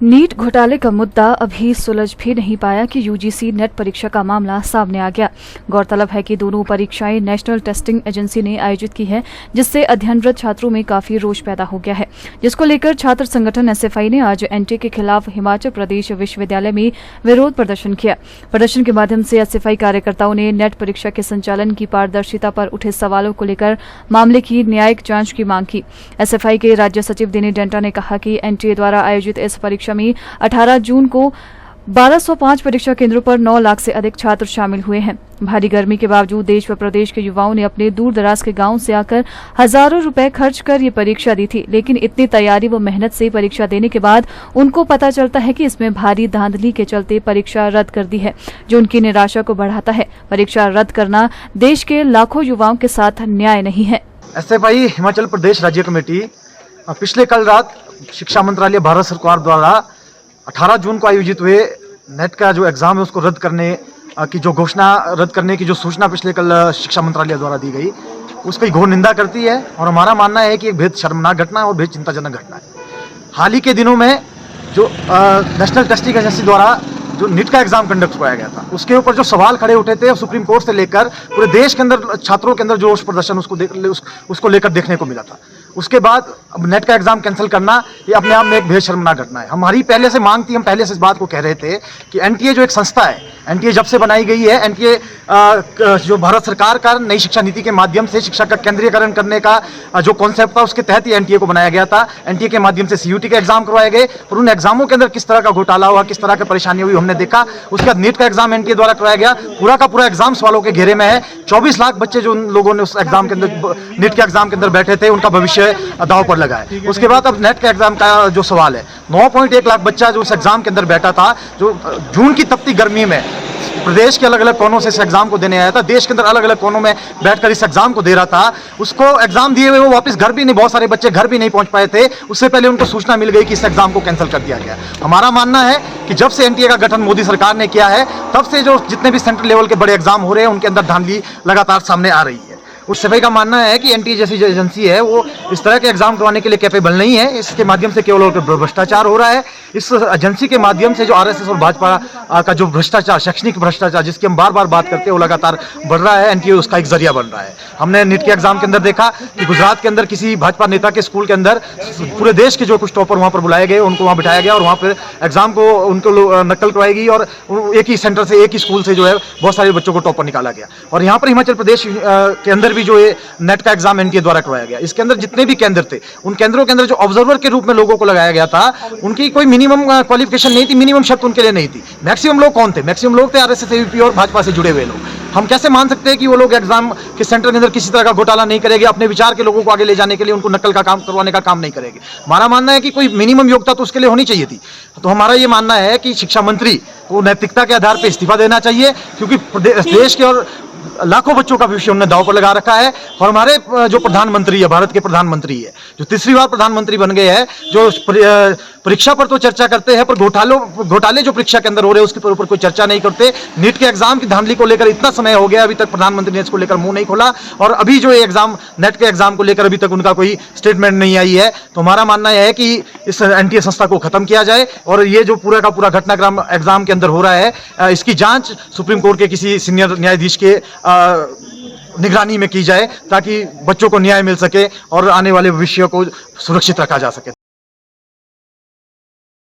NEET घोटाले का मुद्दा अभी सुलझ भी नहीं पाया कि यूजीसी नेट परीक्षा का मामला सामने आ गया। गौरतलब है कि दोनों परीक्षाएं नेशनल टेस्टिंग एजेंसी ने आयोजित की है, जिससे अध्ययनरत छात्रों में काफी रोष पैदा हो गया है, जिसको लेकर छात्र संगठन एसएफआई ने आज एनटीए के खिलाफ हिमाचल प्रदेश विश्वविद्यालय में विरोध प्रदर्शन किया। प्रदर्शन के माध्यम से एसएफआई कार्यकर्ताओं ने नेट परीक्षा के संचालन की पारदर्शिता पर उठे सवालों को लेकर मामले की न्यायिक जांच की मांग की। एसएफआई के राज्य सचिव दिनेश डेंटा ने कहा कि एनटीए द्वारा आयोजित इस परीक्षा में 18 जून को 1205 परीक्षा केंद्रों पर 9 लाख से अधिक छात्र शामिल हुए हैं। भारी गर्मी के बावजूद देश व प्रदेश के युवाओं ने अपने दूर दराज के गांव से आकर हजारों रुपए खर्च कर ये परीक्षा दी थी, लेकिन इतनी तैयारी व मेहनत से परीक्षा देने के बाद उनको पता चलता है कि इसमें भारी धांधली के चलते परीक्षा रद्द कर दी है, जो उनकी निराशा को बढ़ाता है। परीक्षा रद्द करना देश के लाखों युवाओं के साथ न्याय नहीं है। एसएफआई हिमाचल प्रदेश राज्य कमेटी पिछले कल रात शिक्षा मंत्रालय भारत सरकार द्वारा 18 जून को आयोजित हुए नेट का जो एग्जाम है उसको रद्द करने की रद्द करने की जो सूचना पिछले कल शिक्षा मंत्रालय द्वारा दी गई, उसकी घोर निंदा करती है। और हमारा मानना है कि एक बेहद शर्मनाक घटना है और बेहद चिंताजनक घटना है। हाल ही के दिनों में जो नेशनल टेस्टिंग एजेंसी द्वारा जो नीट का एग्जाम कंडक्ट कराया गया था, उसके ऊपर जो सवाल खड़े उठे थे सुप्रीम कोर्ट से लेकर पूरे देश के अंदर छात्रों के अंदर जो रोष प्रदर्शन उसको लेकर देखने को मिला था। उसके बाद अब नेट का एग्जाम कैंसिल करना ये अपने आप में एक बेहद शर्मनाक घटना है। हमारी पहले से मांग थी, हम पहले से इस बात को कह रहे थे कि एनटीए जो एक संस्था है, एनटीए जब से बनाई गई है, एनटीए जो भारत सरकार का नई शिक्षा नीति के माध्यम से शिक्षा का केंद्रीयकरण करने का जो कॉन्सेप्ट था, उसके तहत ही एनटीए को बनाया गया था। एनटीए के माध्यम से सीयूटी के एग्जाम करवाए गए, पर उन एग्जामों के अंदर किस तरह का घोटाला हुआ, किस तरह की परेशानी हुई, हमने देखा। उसके बाद नीट का एग्जाम एनटीए द्वारा करवाया गया, पूरा का पूरा एग्जाम सवालों के घेरे में है। 24 लाख बच्चे जो उन लोगों ने उस एग्जाम के अंदर नीट के एग्जाम के अंदर बैठे थे, उनका भविष्य दांव पर लगा है। उसके बाद अब नेट के एग्जाम का जो सवाल है, 9.1 लाख बच्चा जो उस एग्जाम के अंदर बैठा था, जो जून की तपती गर्मी में प्रदेश के अलग अलग कोनों से इस एग्जाम को देने आया था, देश के अंदर अलग अलग कोनों में बैठकर इस एग्जाम को दे रहा था, उसको एग्जाम दिए हुए वो वापस घर भी नहीं, बहुत सारे बच्चे घर भी नहीं पहुंच पाए थे। उससे पहले उनको सूचना मिल गई कि इस एग्जाम को कैंसिल कर दिया गया। हमारा मानना है कि जब से एनटीए का गठन मोदी सरकार ने किया है, तब से जो जितने भी सेंट्रल लेवल के बड़े एग्जाम हो रहे हैं, उनके अंदर धांधली लगातार सामने आ रही है। उस सभी का मानना है कि एनटीए जैसी जो एजेंसी है वो इस तरह के एग्जाम करवाने के लिए कैपेबल नहीं है। इसके माध्यम से केवल भ्रष्टाचार हो रहा है। इस एजेंसी के माध्यम से जो आरएसएस और भाजपा का जो भ्रष्टाचार, शैक्षणिक भ्रष्टाचार जिसकी हम बार बार बात करते हैं, वो लगातार बढ़ रहा है। एनटीए उसका एक जरिया बन रहा है। हमने नीट के एग्जाम के अंदर देखा कि गुजरात के अंदर किसी भाजपा नेता के स्कूल के अंदर पूरे देश के जो कुछ टॉपर वहाँ पर बुलाए गए, उनको वहाँ बिठाया गया और वहाँ पर एग्जाम को उनको नकल करवाई गई और एक ही सेंटर से, एक ही स्कूल से जो है बहुत सारे बच्चों को टॉपर निकाला गया। और यहाँ पर हिमाचल प्रदेश के अंदर भी जो है नेट का एग्जाम एनटीए द्वारा करवाया गया। इसके अंदर जितने भी केंद्र थे, उन केंद्रों के अंदर जो ऑब्जर्वर के रूप में लोगों को लगाया गया था, उनकी कोई मिनिमम क्वालिफिकेशन नहीं थी, मिनिमम शर्त उनके लिए नहीं थी। मैक्सिमम लोग कौन थे? मैक्सिमम लोग थे आरएसएस, एबीपी और भाजपा से जुड़े हुए लोग। हम कैसे मान सकते हैं कि वो लोग एग्जाम के सेंटर के अंदर किसी तरह का घोटाला नहीं करेंगे, अपने विचार के लोगों को आगे ले जाने के लिए उनको नकल का काम करवाने का काम नहीं करेंगे? हमारा मानना है कि कोई मिनिमम योग्यता तो उसके लिए होनी चाहिए थी। तो हमारा ये मानना है कि शिक्षा मंत्री को नैतिकता के आधार पर इस्तीफा देना चाहिए, क्योंकि देश के और लाखों बच्चों का भविष्य उन्होंने दांव पर लगा रखा है। और हमारे जो प्रधानमंत्री है, भारत के प्रधानमंत्री है, जो तीसरी बार प्रधानमंत्री बन गए हैं, जो परीक्षा पर तो चर्चा करते हैं, पर घोटाले जो परीक्षा के अंदर हो रहे हैं उसके ऊपर कोई चर्चा नहीं करते। नीट के एग्जाम की धांधली को लेकर इतना समय हो गया, अभी तक प्रधानमंत्री ने इसको लेकर मुंह नहीं खोला। और अभी जो एग्जाम, नेट के एग्जाम को लेकर अभी तक उनका कोई स्टेटमेंट नहीं आई है। तो हमारा मानना है कि इस एनटीए संस्था को खत्म किया जाए और ये जो पूरा का पूरा घटनाक्रम एग्जाम के अंदर हो रहा है, इसकी जांच सुप्रीम कोर्ट के किसी सीनियर न्यायाधीश के निगरानी में की जाए, ताकि बच्चों को न्याय मिल सके और आने वाले भविष्य को सुरक्षित रखा जा सके।